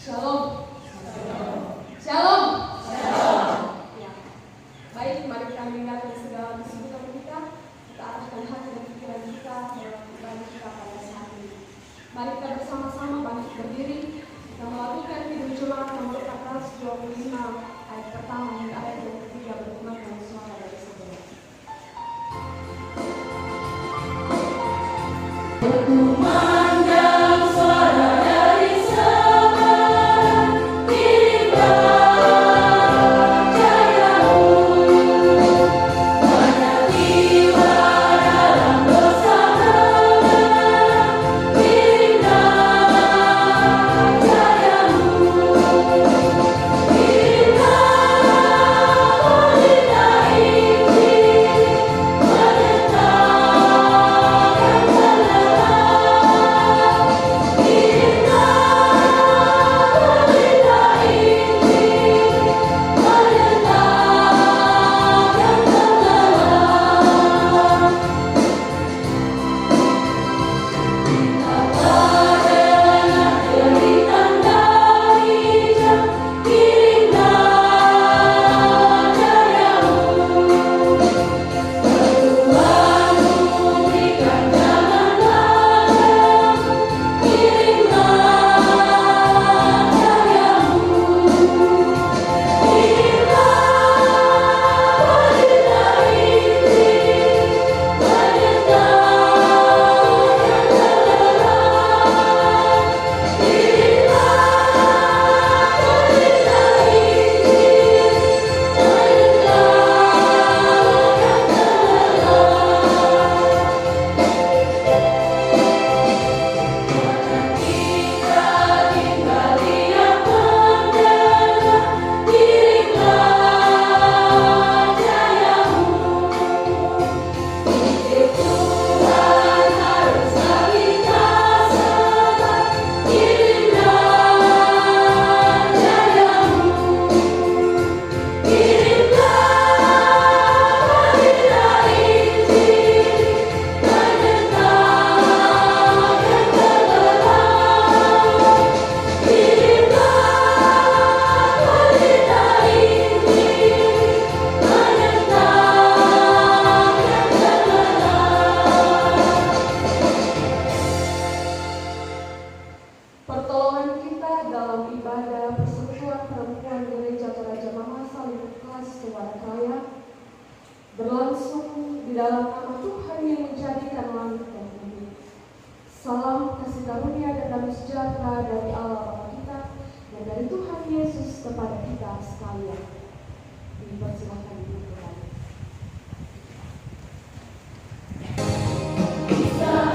Shalom. Shalom. Ya. Baik, mari kita meninggalkan segala kesibukan kita. Kita arahkan hati dan pikiran kita dalam ibadah kita pada saat ini. Mari kita bersama-sama bangkit berdiri. Kita melakukan hidup jemaat nomor 425 ayat pertama hingga ayat yang ketiga berguna dengan suara dari sebelah. Berkumandang suara dari berlangsung di dalam nama Tuhan yang menjadikan langit dan bumi. Salam kasih karunia dan damai sejahtera dari Allah Bapa kita dan dari Tuhan Yesus kepada kita sekalian. Dipersilakan duduk kembali. Yang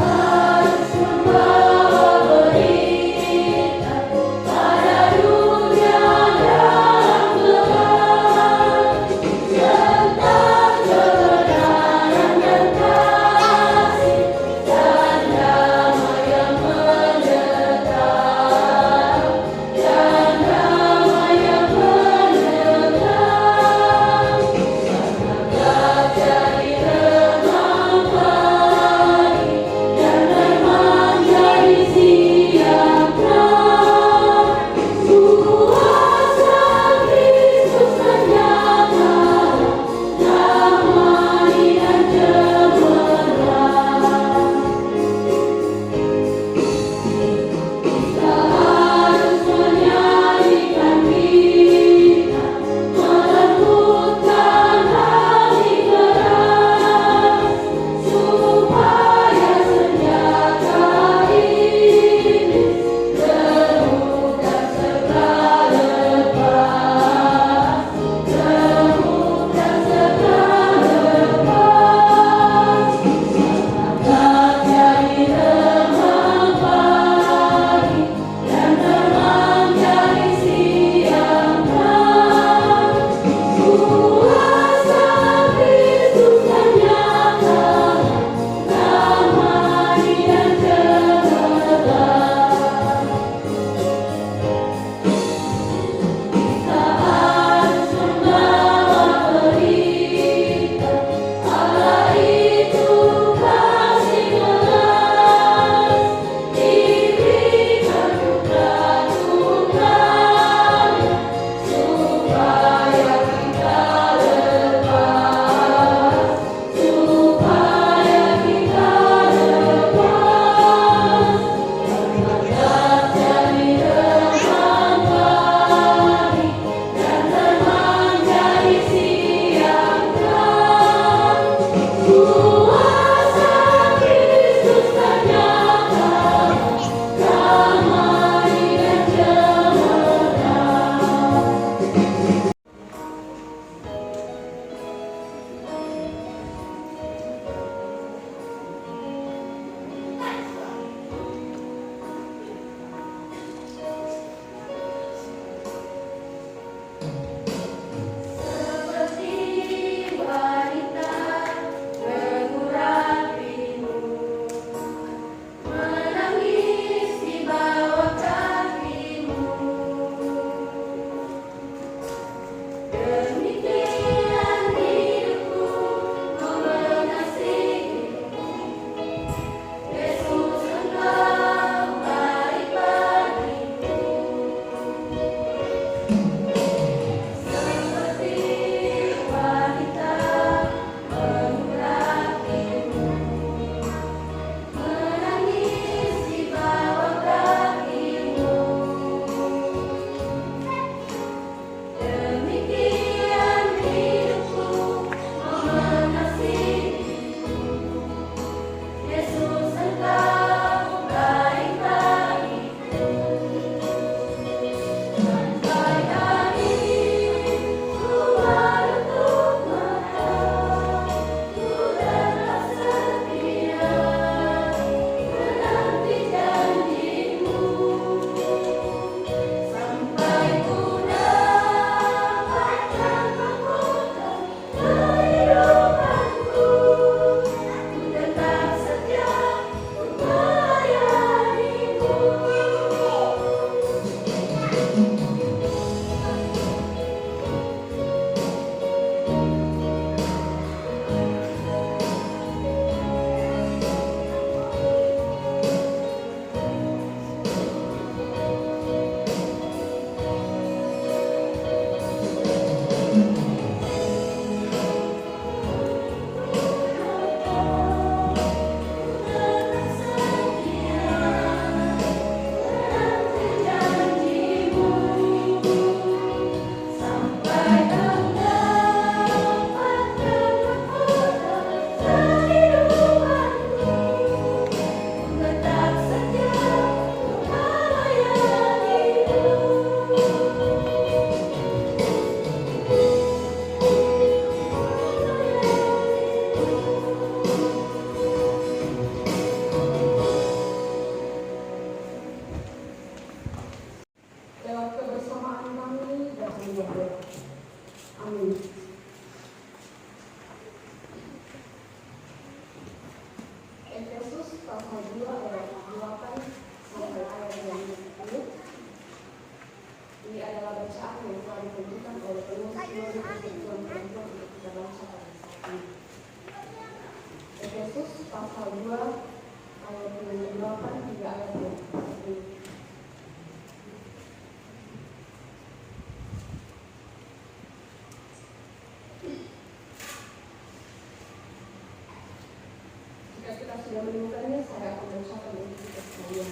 sudah menemukannya, saya akan bacakan untuk kita sekalian.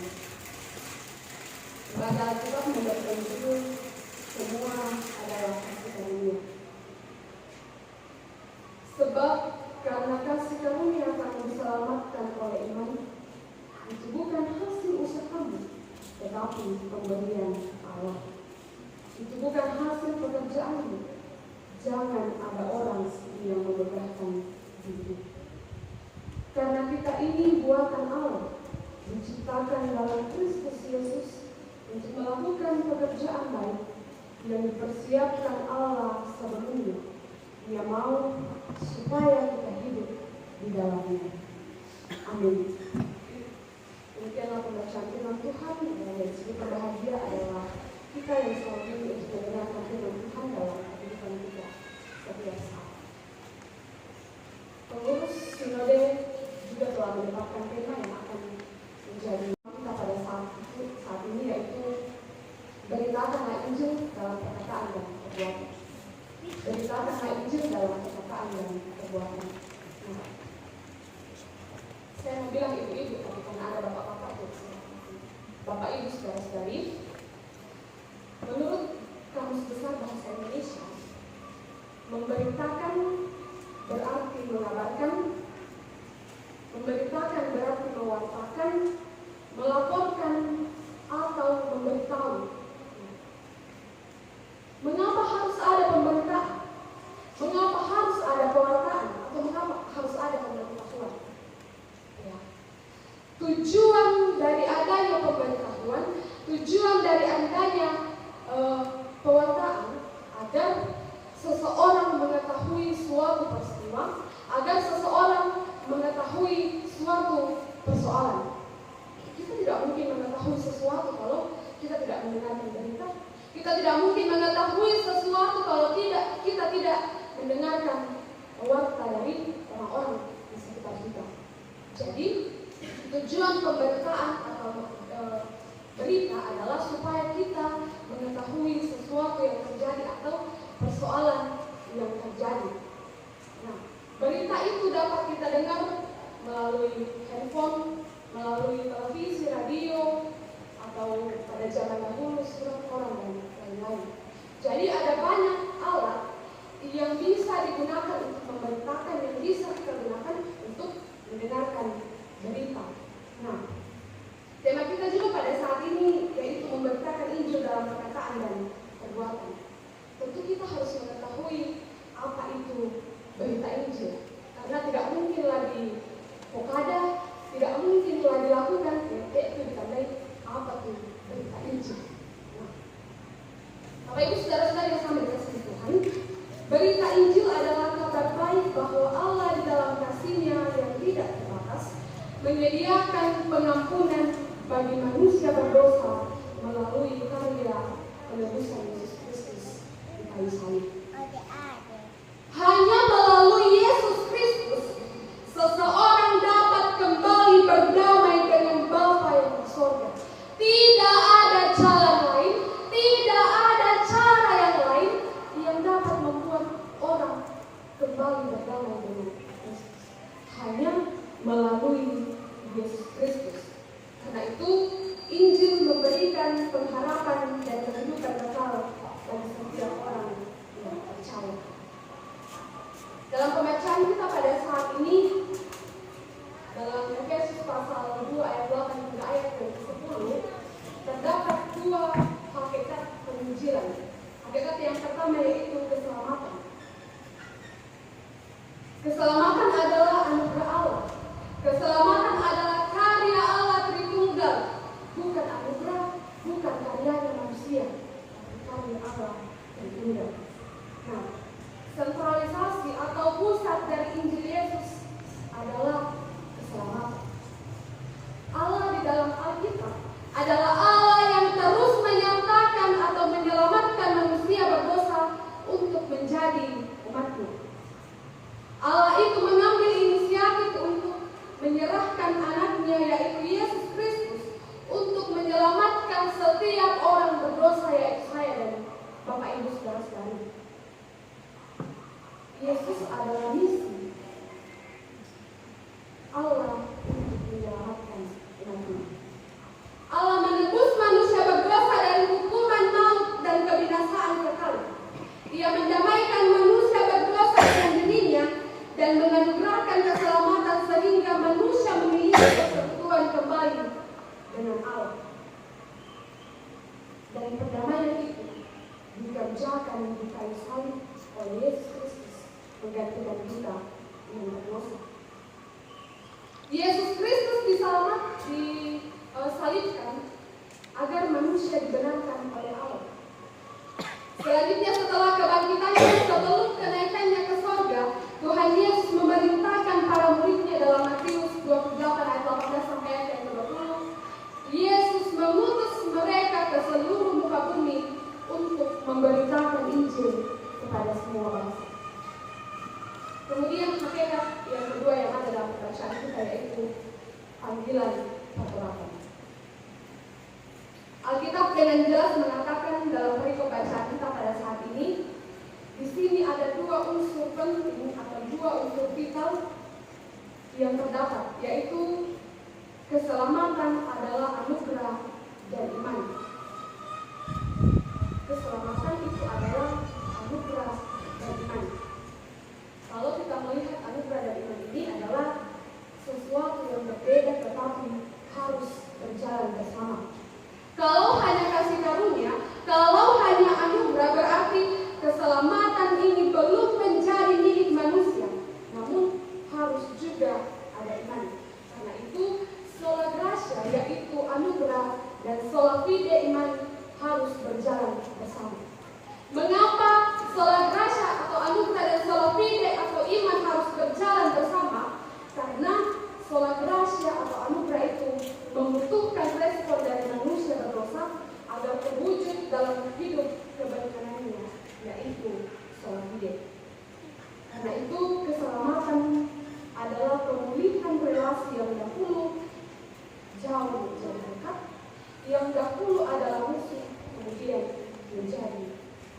Pada Alkitab memberikan judul semua adalah kasih karunia. Sebab karena kasih karunia kamu diselamatkan oleh iman, itu bukan hasil usahamu, tetapi pemberian Allah. Itu bukan hasil pekerjaanmu. Jangan ada orang yang membebaskan diri. Karena kita ini buatan Allah, diciptakan dalam Kristus Yesus untuk melakukan pekerjaan baik yang dipersiapkan Allah sebelumnya. Dia mau supaya kita hidup di dalamnya. Amin. Demikianlah pembacaan firman Tuhan, dan yang disebut berbahagia adalah kita yang selalu ingin untuk mendengarkan firman Tuhan dalam kehidupan kita setiap saat. Pengurus Sinode juga telah menetapkan tema yang akan menjadi kita pada saat ini, yaitu beritakanlah Injil dalam perkataan dan perbuatan. Beritakanlah Injil dalam perkataan dan perbuatan. Nah, saya mau bilang ibu-ibu, tapi karena ada bapak-bapak itu, bapak ibu saudara-saudari, menurut Kamus Besar Bahasa Indonesia, memberitakan berarti mengabarkan, memberitakan berarti mewartakan, melaporkan, atau memberitahu. Mengapa harus ada pemberitaan? Mengapa harus ada pewartaan? Atau mengapa harus ada pemberitahuan? Ya. Tujuan dari adanya pemberitahuan, tujuan dari adanya pewartaan, agar seseorang mengetahui suatu peristiwa, agar seseorang mengetahui suatu persoalan. Kita tidak mungkin mengetahui sesuatu kalau kita tidak mendengarkan berita. Kita tidak mungkin mengetahui sesuatu kalau kita tidak mendengarkan warta dari orang-orang di sekitar kita. Jadi, tujuan pemberitaan atau berita adalah supaya kita mengetahui sesuatu yang terjadi atau persoalan yang terjadi. Nah, berita itu dapat kita dengar melalui handphone, melalui televisi, radio, atau pada zaman dahulu surat koran dan lain-lain. Jadi ada banyak alat yang bisa digunakan untuk memberitakan, yang bisa kita gunakan untuk mendengarkan berita. Nah, tema kita juga pada saat ini yaitu memberitakan Injil dalam perkataan dan perbuatan. Tentu kita harus mengetahui apa itu berita Injil, karena tidak mungkin lagi pokada, tidak mungkin lagi dilakukan, yaitu ditandai apa itu berita Injil. Nah, Bapak Ibu saudara-saudara yang sama dikasihi Tuhan, berita Injil adalah kabar baik bahwa Allah di dalam kasih-Nya yang tidak terbatas menyediakan pengampunan bagi manusia berdosa melalui karya penebusan Yesus Kristus di kayu salib. Hanya melalui Yesus Kristus seseorang dapat kembali berdamai dengan Bapa yang di surga. Tidak ada jalan lain, tidak ada cara yang lain yang dapat membuat orang kembali berdamai dengan Yesus. Hanya melalui Yesus Kristus. Karena itu, Injil memberikan pengharapan dan kehidupan kekal bagi setiap orang yang percaya. Dalam pembacaan kita pada saat ini, dalam Efesus pasal 2 ayat 8 hingga ayat 10, terdapat dua hakikat penginjilan. Hakikat yang pertama yaitu keselamatan. Keselamatan adalah anugerah Allah. Keselamatan adalah karya Allah Tritunggal, bukan anugerah, bukan karyanya manusia, tapi karya Allah Tritunggal. Nah, sentralisasi atau pusat dari Injil Yesus adalah keselamatan. Allah di dalam Alkitab adalah Allah yang terus menyatakan atau menyelamatkan manusia berdosa untuk menjadi umat-Nya. Allah itu mengambil inisiatif untuk menyerahkan anaknya yaitu Yesus Kristus untuk menyelamatkan setiap orang berdosa yaitu saya dan Bapak Ibu saudara-saudari. Yesus adalah misi Allah untuk yang di kayu salib oleh Yesus Kristus menggantikan kita yang berdosa. Yesus Kristus disalibkan agar manusia dibenarkan oleh Allah. Selanjutnya setelah kebangkitannya, sebelum kenaikannya ke sorga, Tuhan Yesus memerintahkan para muridnya dalam Matius 28 ayat 18 sampai ayat yang ke-20. Yesus mengutus mereka ke seluruh muka bumi untuk memberitakan Injil kepada semua bangsa. Kemudian hakikat yang kedua yang ada dalam bacaan kita yaitu panggilan pertolongan. Alkitab dengan jelas mengatakan dalam perikop bacaan kita pada saat ini, di sini ada dua unsur penting atau dua unsur vital yang terdapat, yaitu keselamatan adalah anugerah dan iman. Keselamatan itu adalah anugerah dan iman. Kalau kita melihat anugerah dan iman ini adalah sesuatu yang berbeda tetapi harus berjalan bersama. Kalau hanya kasih karunia, kalau hanya anugerah, berarti keselamatan ini belum menjadi milik manusia, namun harus juga ada iman. Karena itu sola gratia yaitu anugerah dan sola fide iman harus berjalan bersama. Mengapa sola gratia atau anugerah dan sola fide atau iman harus berjalan bersama? Karena sola gratia atau anugerah itu membutuhkan respon dari manusia berdosa agar terwujud dalam hidup kebenkanannya, yaitu sola fide. Karena itu keselamatan adalah pemulihan relasi yang dahulu jauh menjadi dekat, yang dahulu adalah musuh kemudian menjadi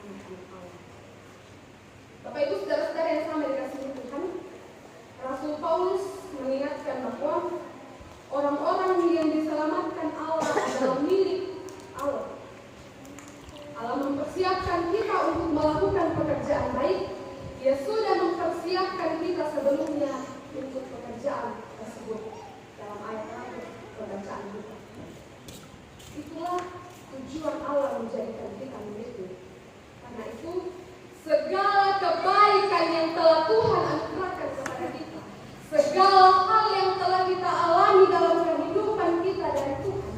anak-anak Allah. Bapak Ibu saudara-saudara yang sama dikasihi Tuhan, Rasul Paulus mengingatkan bahwa orang-orang yang diselamatkan Allah adalah milik Allah. Allah mempersiapkan kita untuk melakukan pekerjaan baik. Dia sudah mempersiapkan kita sebelumnya untuk pekerjaan tersebut. Dalam ayat terakhir pembacaan kita, itulah tujuan Allah menjadikan kita miliknya. Karena itu segala kebaikan yang telah Tuhan anugerahkan kepada kita, segala hal yang telah kita alami dalam kehidupan kita dari Tuhan,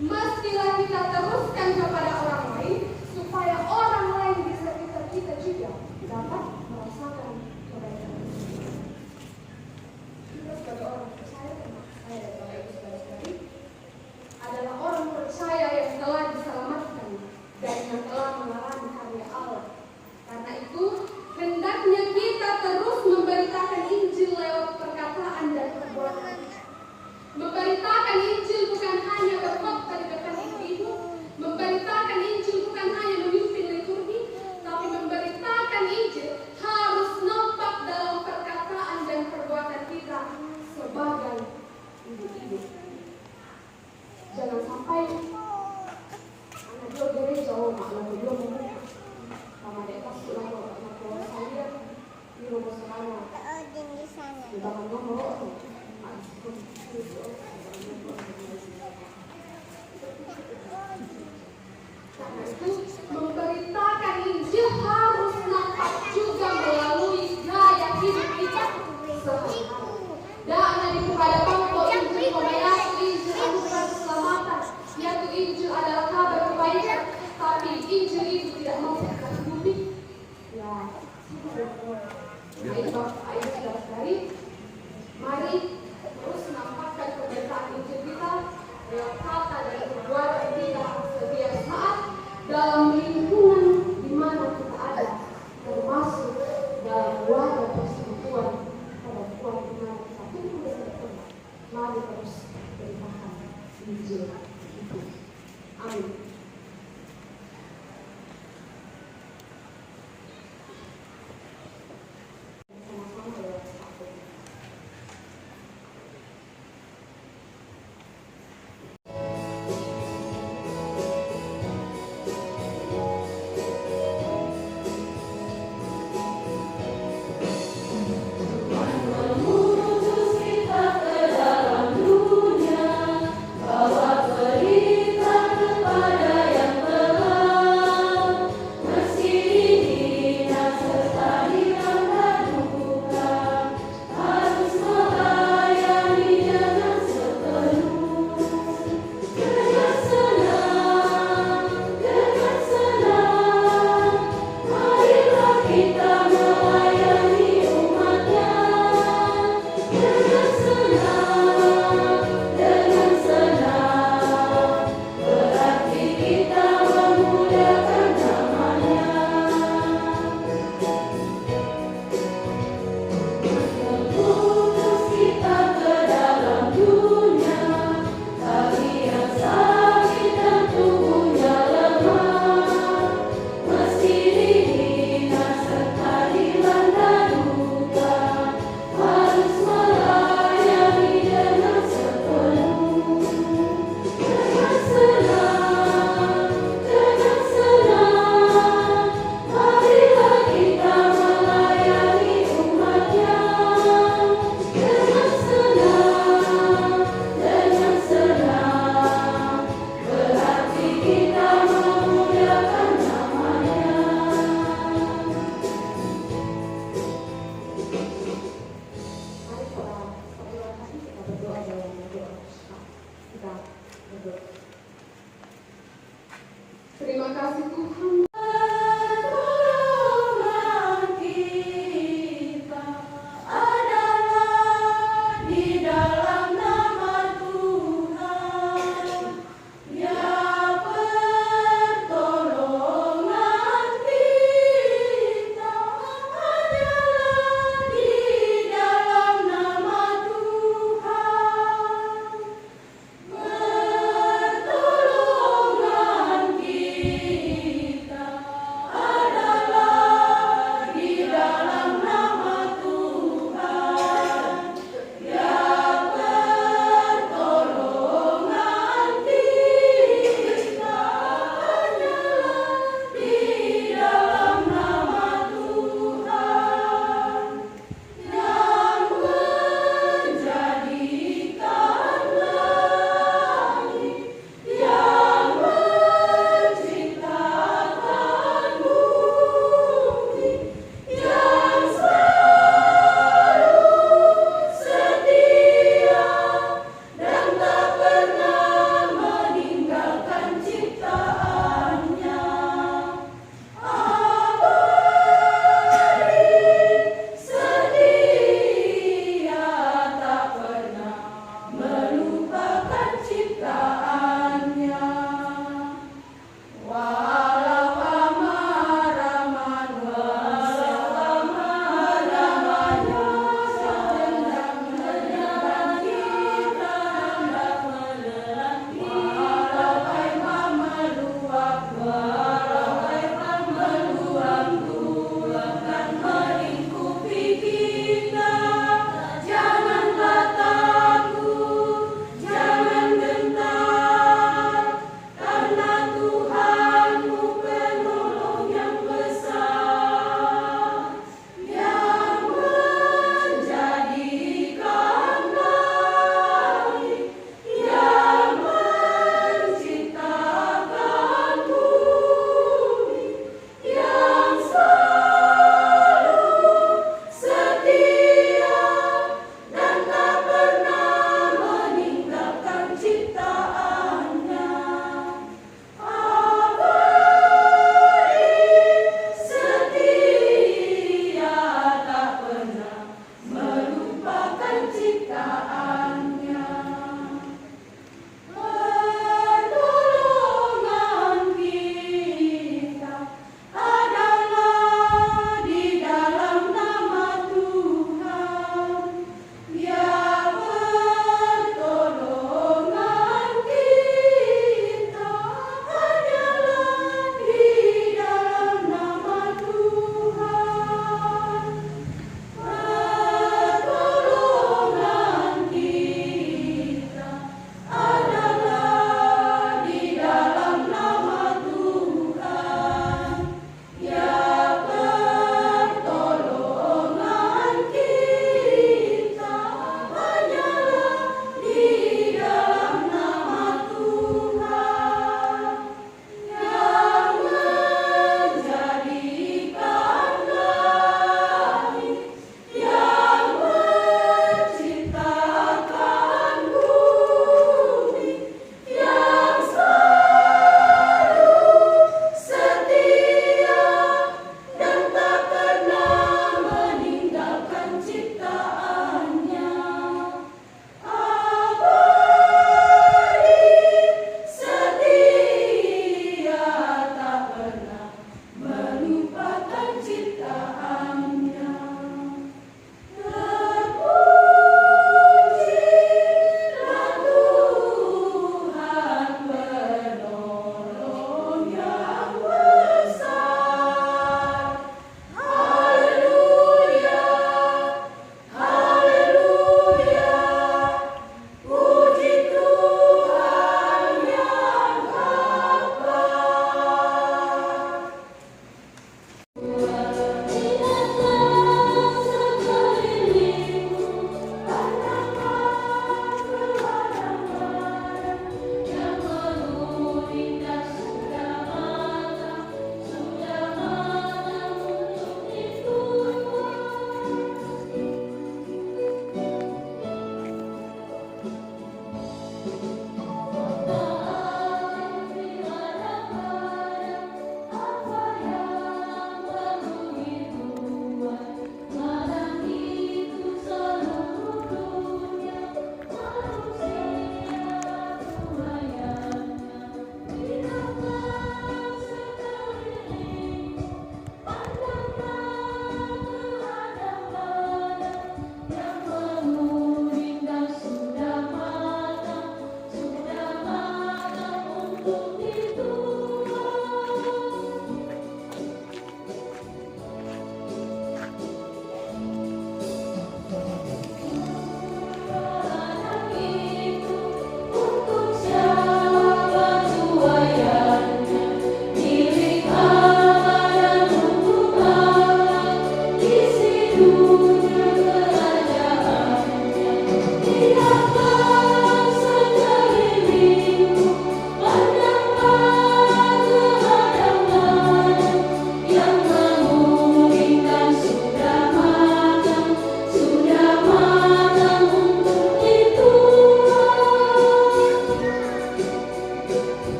mestilah kita teruskan kepada orang lain, supaya orang lain di sekitar kita juga dapat merasakan kebaikan tersebut. Kita sebagai orang percaya, saya dan Bapak Ibu saudara-saudari, adalah orang percaya yang telah diselamatkan dan yang telah mengalami karya Allah. Karena itu hendaknya kita terus memberitakan Injil lewat perkataan dan perbuatan. Memberitakan Injil bukan hanya berkhotbah di depan ibu-ibu, memberitakan Injil bukan hanya memimpin liturgi, tapi memberitakan Injil harus nampak dalam perkataan dan perbuatan kita sebagai ibu-ibu. Jangan sampai anak dua gereja, anak dua membuka sama mereka sudah anak dua saya di rumah serana di tangan nomor karena itu memberitakan Injil harus nampak juga melalui gaya hidup kita sehari-hari. Dan di kepada bangsa Injil membayar Injil anugerah keselamatan, yaitu Injil adalah kabar kebaikan, tapi Injil itu tidak mau kita hidupi. Ya, baik Bapak Ibu saudara-saudari, mari terus nampakkan pemberitaan Injil kita lewat kata dan perbuatan kita setiap saat dalam lingkungan di mana kita ada, termasuk dalam keluarga persekutuan pada kuat di mana kita tumbuh dan berkembang. Mari terus beritakan Injil itu. Amin. Memutus kita ke dalam dunia, bawa berita kepada Terima kasih Tuhan. Pertolongan kita adalah di dalam nama Tuhan. Ya, pertolongan kita adalah di dalam nama Tuhan. Pertolongan kita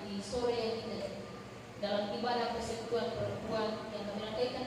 di sore yang ini dalam ibadah persekutuan perempuan yang kami rangkaikan